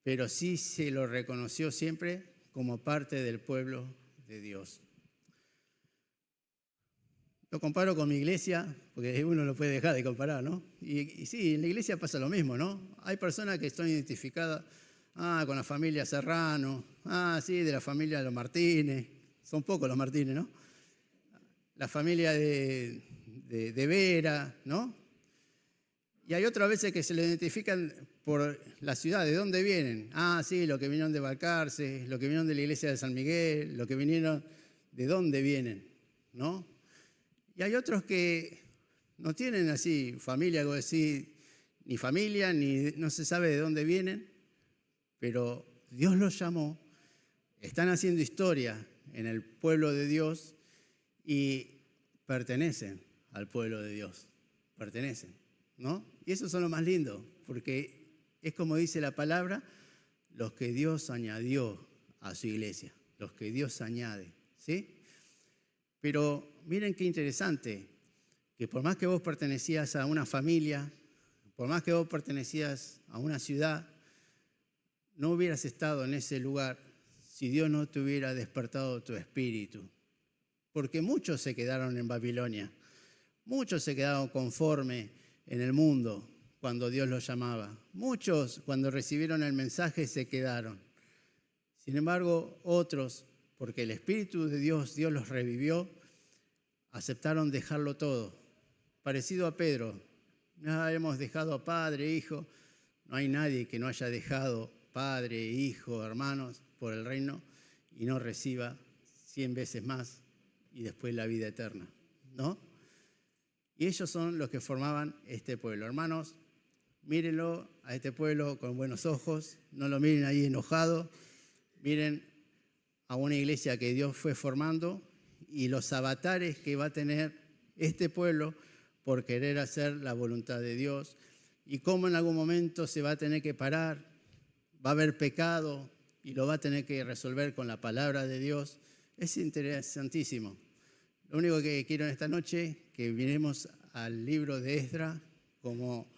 pero sí se lo reconoció siempre como parte del pueblo de Dios. Lo comparo con mi iglesia, porque uno no puede dejar de comparar, ¿no? Y sí, en la iglesia pasa lo mismo, ¿no? Hay personas que están identificadas con la familia Serrano, sí, de la familia de los Martínez, son pocos los Martínez, ¿no? La familia de Vera, ¿no? Y hay otras veces que se le identifican por la ciudad, ¿de dónde vienen? Sí, los que vinieron de Balcarce, los que vinieron de la iglesia de San Miguel, los que vinieron, ¿de dónde vienen? ¿No? Y hay otros que no tienen así familia, como decir, ni familia, ni no se sabe de dónde vienen, pero Dios los llamó, están haciendo historia en el pueblo de Dios y pertenecen al pueblo de Dios, pertenecen, ¿no? Y eso son lo más lindo, porque es como dice la palabra, los que Dios añadió a su iglesia, los que Dios añade, ¿sí? Pero miren qué interesante, que por más que vos pertenecías a una familia, por más que vos pertenecías a una ciudad, no hubieras estado en ese lugar si Dios no te hubiera despertado tu espíritu. Porque muchos se quedaron en Babilonia, muchos se quedaron conforme en el mundo cuando Dios los llamaba. Muchos, cuando recibieron el mensaje, se quedaron. Sin embargo, otros, porque el Espíritu de Dios los revivió, aceptaron dejarlo todo. Parecido a Pedro, ya hemos dejado a padre, hijo. No hay nadie que no haya dejado padre, hijo, hermanos por el reino y no reciba 100 veces más y después la vida eterna, ¿no? Y ellos son los que formaban este pueblo. Hermanos, mírenlo a este pueblo con buenos ojos, no lo miren ahí enojado, miren a una iglesia que Dios fue formando y los avatares que va a tener este pueblo por querer hacer la voluntad de Dios y cómo en algún momento se va a tener que parar, va a haber pecado y lo va a tener que resolver con la palabra de Dios. Es interesantísimo. Lo único que quiero en esta noche, que miremos al libro de Esdras, como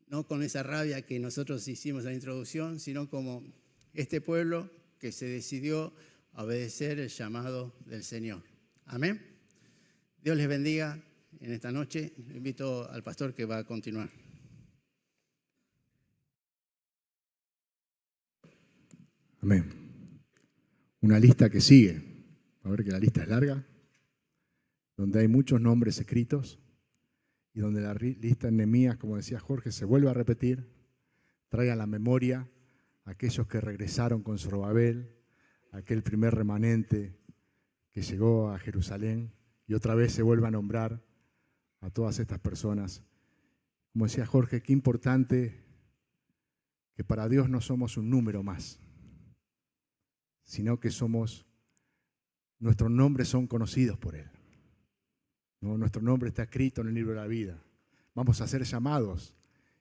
no con esa rabia que nosotros hicimos en la introducción, sino como este pueblo que se decidió a obedecer el llamado del Señor. Amén. Dios les bendiga en esta noche. Invito al pastor que va a continuar. Amén. Una lista que sigue. A ver que la lista es larga, donde hay muchos nombres escritos y donde la lista en Nehemías, como decía Jorge, se vuelve a repetir, trae a la memoria a aquellos que regresaron con Zorobabel, aquel primer remanente que llegó a Jerusalén, y otra vez se vuelve a nombrar a todas estas personas. Como decía Jorge, qué importante que para Dios no somos un número más, sino que nuestros nombres son conocidos por Él. ¿No? Nuestro nombre está escrito en el libro de la vida. Vamos a ser llamados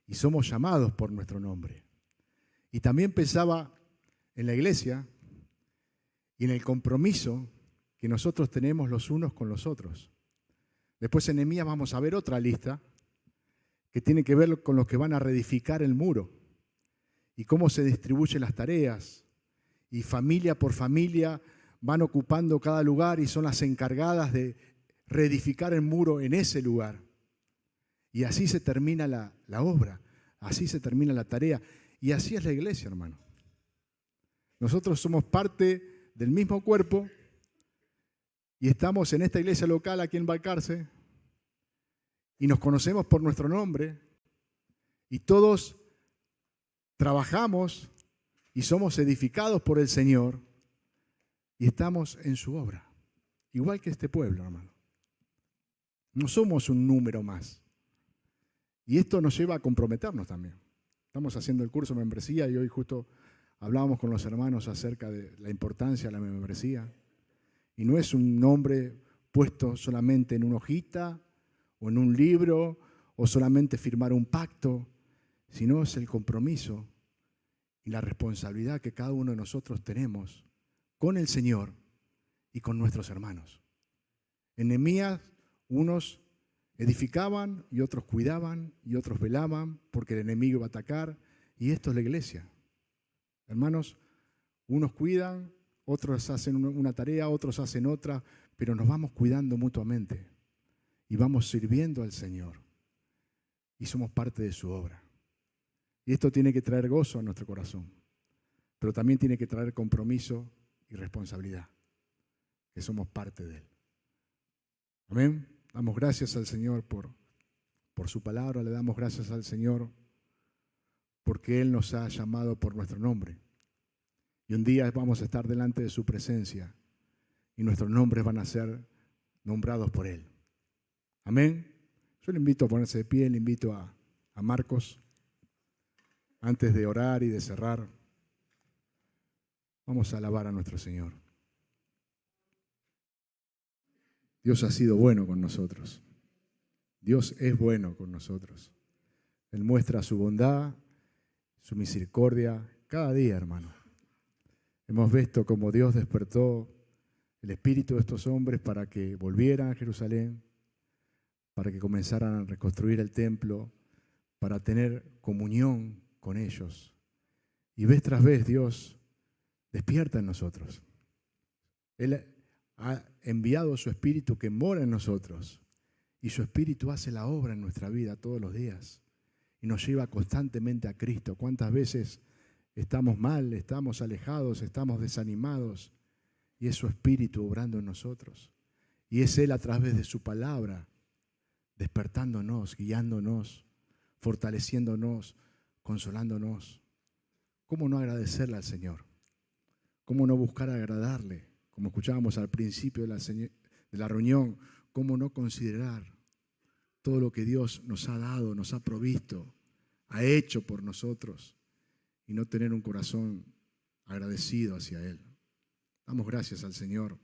y somos llamados por nuestro nombre. Y también pensaba en la iglesia y en el compromiso que nosotros tenemos los unos con los otros. Después en Nehemías vamos a ver otra lista que tiene que ver con los que van a reedificar el muro y cómo se distribuyen las tareas. Y familia por familia van ocupando cada lugar y son las encargadas de reedificar el muro en ese lugar. Y así se termina la obra, así se termina la tarea. Y así es la iglesia, hermano. Nosotros somos parte del mismo cuerpo y estamos en esta iglesia local aquí en Balcarce y nos conocemos por nuestro nombre y todos trabajamos y somos edificados por el Señor y estamos en su obra, igual que este pueblo, hermano. No somos un número más. Y esto nos lleva a comprometernos también. Estamos haciendo el curso de membresía y hoy justo hablábamos con los hermanos acerca de la importancia de la membresía. Y no es un nombre puesto solamente en una hojita o en un libro o solamente firmar un pacto, sino es el compromiso y la responsabilidad que cada uno de nosotros tenemos con el Señor y con nuestros hermanos. En Nehemías, unos edificaban y otros cuidaban y otros velaban porque el enemigo iba a atacar, y esto es la iglesia. Hermanos, unos cuidan, otros hacen una tarea, otros hacen otra, pero nos vamos cuidando mutuamente y vamos sirviendo al Señor y somos parte de su obra. Y esto tiene que traer gozo a nuestro corazón, pero también tiene que traer compromiso y responsabilidad, que somos parte de Él. Amén. Damos gracias al Señor por su palabra, le damos gracias al Señor porque Él nos ha llamado por nuestro nombre. Y un día vamos a estar delante de su presencia y nuestros nombres van a ser nombrados por Él. Amén. Yo le invito a ponerse de pie, le invito a Marcos, antes de orar y de cerrar. Vamos a alabar a nuestro Señor. Dios ha sido bueno con nosotros. Dios es bueno con nosotros. Él muestra su bondad, su misericordia cada día, hermano. Hemos visto cómo Dios despertó el espíritu de estos hombres para que volvieran a Jerusalén, para que comenzaran a reconstruir el templo, para tener comunión con ellos. Y vez tras vez Dios despierta en nosotros. Él ha enviado su Espíritu que mora en nosotros y su Espíritu hace la obra en nuestra vida todos los días y nos lleva constantemente a Cristo. ¿Cuántas veces estamos mal, estamos alejados, estamos desanimados y es su Espíritu obrando en nosotros? Y es Él a través de su palabra despertándonos, guiándonos, fortaleciéndonos, consolándonos. ¿Cómo no agradecerle al Señor? ¿Cómo no buscar agradarle? Como escuchábamos al principio de la reunión, ¿cómo no considerar todo lo que Dios nos ha dado, nos ha provisto, ha hecho por nosotros y no tener un corazón agradecido hacia Él? Damos gracias al Señor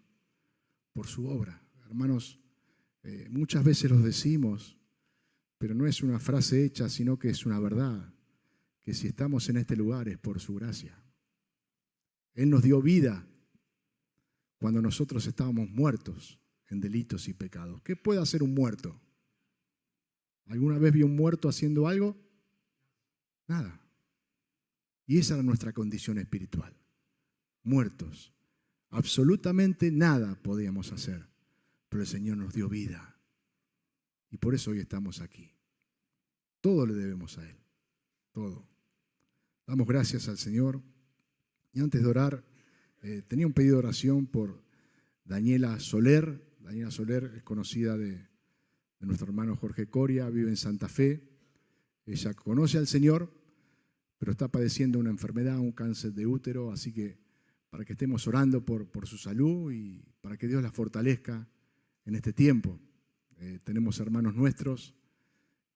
por su obra. Hermanos, muchas veces los decimos, pero no es una frase hecha, sino que es una verdad, que si estamos en este lugar es por su gracia. Él nos dio vida cuando nosotros estábamos muertos en delitos y pecados. ¿Qué puede hacer un muerto? ¿Alguna vez vio un muerto haciendo algo? Nada. Y esa era nuestra condición espiritual. Muertos. Absolutamente nada podíamos hacer. Pero el Señor nos dio vida. Y por eso hoy estamos aquí. Todo le debemos a Él. Todo. Damos gracias al Señor. Y antes de orar, tenía un pedido de oración por Daniela Soler. Daniela Soler es conocida de nuestro hermano Jorge Coria, vive en Santa Fe. Ella conoce al Señor, pero está padeciendo una enfermedad, un cáncer de útero, así que para que estemos orando por su salud y para que Dios la fortalezca en este tiempo. Tenemos hermanos nuestros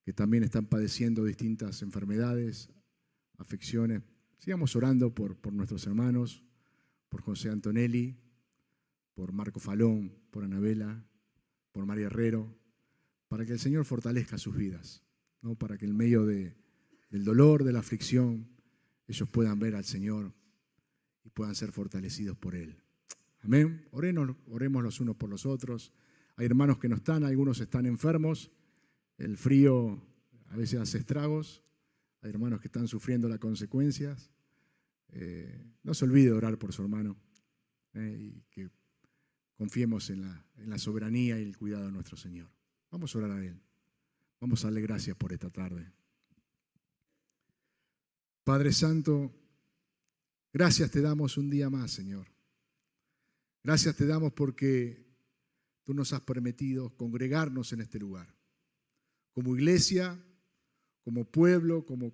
que también están padeciendo distintas enfermedades, afecciones. Sigamos orando por nuestros hermanos, por José Antonelli, por Marco Falón, por Anabela, por María Herrero, para que el Señor fortalezca sus vidas, ¿no? Para que en medio del dolor, de la aflicción, ellos puedan ver al Señor y puedan ser fortalecidos por Él. Amén. Oremos los unos por los otros. Hay hermanos que no están, algunos están enfermos. El frío a veces hace estragos. Hay hermanos que están sufriendo las consecuencias. No se olvide de orar por su hermano y que confiemos en la soberanía y el cuidado de nuestro Señor. Vamos a orar a Él. Vamos a darle gracias por esta tarde. Padre Santo, gracias te damos un día más, Señor. Gracias te damos porque tú nos has permitido congregarnos en este lugar. Como iglesia, como pueblo, como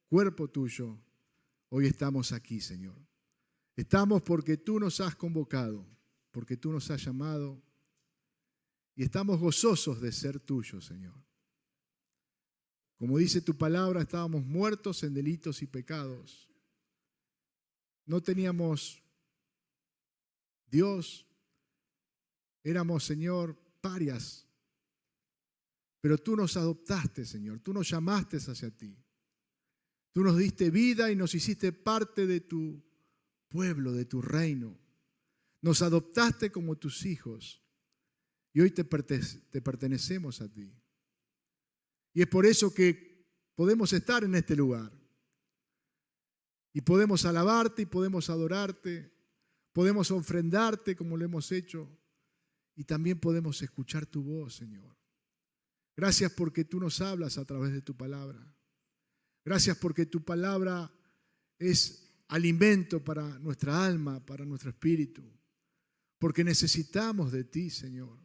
cuerpo tuyo, hoy estamos aquí, Señor. Estamos porque tú nos has convocado, porque tú nos has llamado y estamos gozosos de ser tuyos, Señor. Como dice tu palabra, estábamos muertos en delitos y pecados. No teníamos Dios, éramos, Señor, parias. Pero tú nos adoptaste, Señor, tú nos llamaste hacia ti. Tú nos diste vida y nos hiciste parte de tu pueblo, de tu reino. Nos adoptaste como tus hijos y hoy te pertenecemos a ti. Y es por eso que podemos estar en este lugar. Y podemos alabarte y podemos adorarte, podemos ofrendarte como lo hemos hecho y también podemos escuchar tu voz, Señor. Gracias porque tú nos hablas a través de tu palabra. Gracias porque tu palabra es alimento para nuestra alma, para nuestro espíritu. Porque necesitamos de ti, Señor.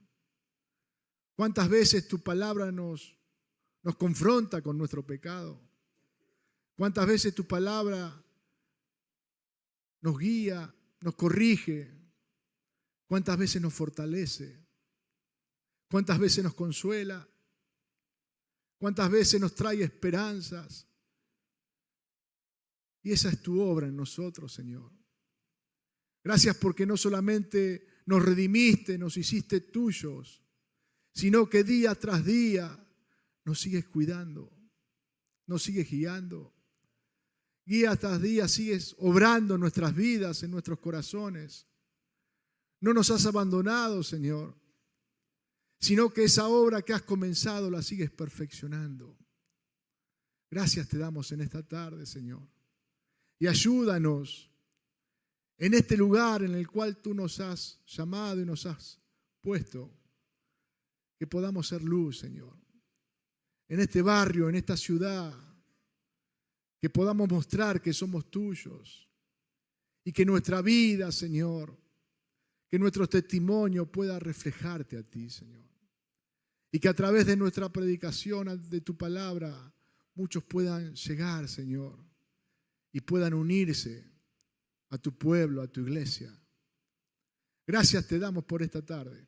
¿Cuántas veces tu palabra nos confronta con nuestro pecado? ¿Cuántas veces tu palabra nos guía, nos corrige? ¿Cuántas veces nos fortalece? ¿Cuántas veces nos consuela? ¿Cuántas veces nos trae esperanzas? Y esa es tu obra en nosotros, Señor. Gracias porque no solamente nos redimiste, nos hiciste tuyos, sino que día tras día nos sigues cuidando, nos sigues guiando. Día tras día sigues obrando en nuestras vidas, en nuestros corazones. No nos has abandonado, Señor, sino que esa obra que has comenzado la sigues perfeccionando. Gracias te damos en esta tarde, Señor. Y ayúdanos en este lugar en el cual tú nos has llamado y nos has puesto, que podamos ser luz, Señor. En este barrio, en esta ciudad, que podamos mostrar que somos tuyos y que nuestra vida, Señor, que nuestro testimonio pueda reflejarte a ti, Señor. Y que a través de nuestra predicación, de tu palabra, muchos puedan llegar, Señor, y puedan unirse a tu pueblo, a tu iglesia. Gracias te damos por esta tarde.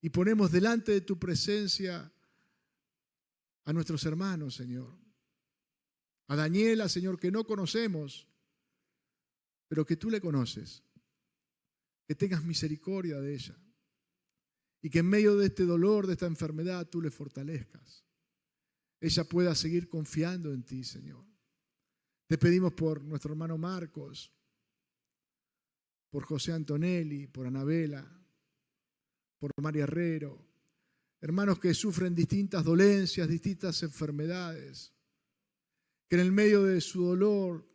Y ponemos delante de tu presencia a nuestros hermanos, Señor. A Daniela, Señor, que no conocemos, pero que tú le conoces. Que tengas misericordia de ella. Y que en medio de este dolor, de esta enfermedad, tú le fortalezcas. Ella pueda seguir confiando en ti, Señor. Te pedimos por nuestro hermano Marcos, por José Antonelli, por Anabela, por María Herrero, hermanos que sufren distintas dolencias, distintas enfermedades, que en el medio de su dolor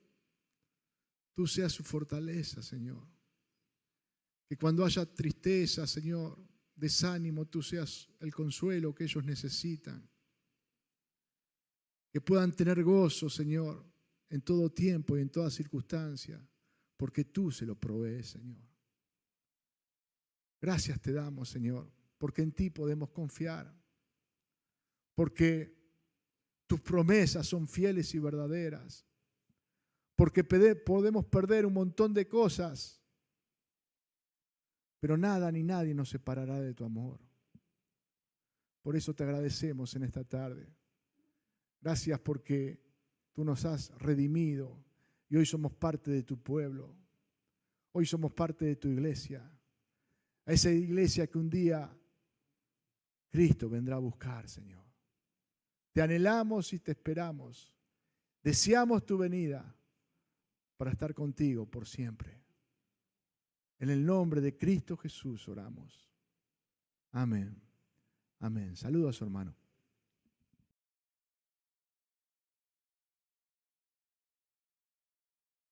tú seas su fortaleza, Señor. Que cuando haya tristeza, Señor, desánimo, tú seas el consuelo que ellos necesitan. Que puedan tener gozo, Señor, en todo tiempo y en toda circunstancia, porque tú se lo provees, Señor. Gracias te damos, Señor, porque en ti podemos confiar, porque tus promesas son fieles y verdaderas, porque podemos perder un montón de cosas, pero nada ni nadie nos separará de tu amor. Por eso te agradecemos en esta tarde. Gracias porque tú nos has redimido y hoy somos parte de tu pueblo. Hoy somos parte de tu iglesia. A esa iglesia que un día Cristo vendrá a buscar, Señor. Te anhelamos y te esperamos. Deseamos tu venida para estar contigo por siempre. En el nombre de Cristo Jesús oramos. Amén. Amén. Saludos a su hermano.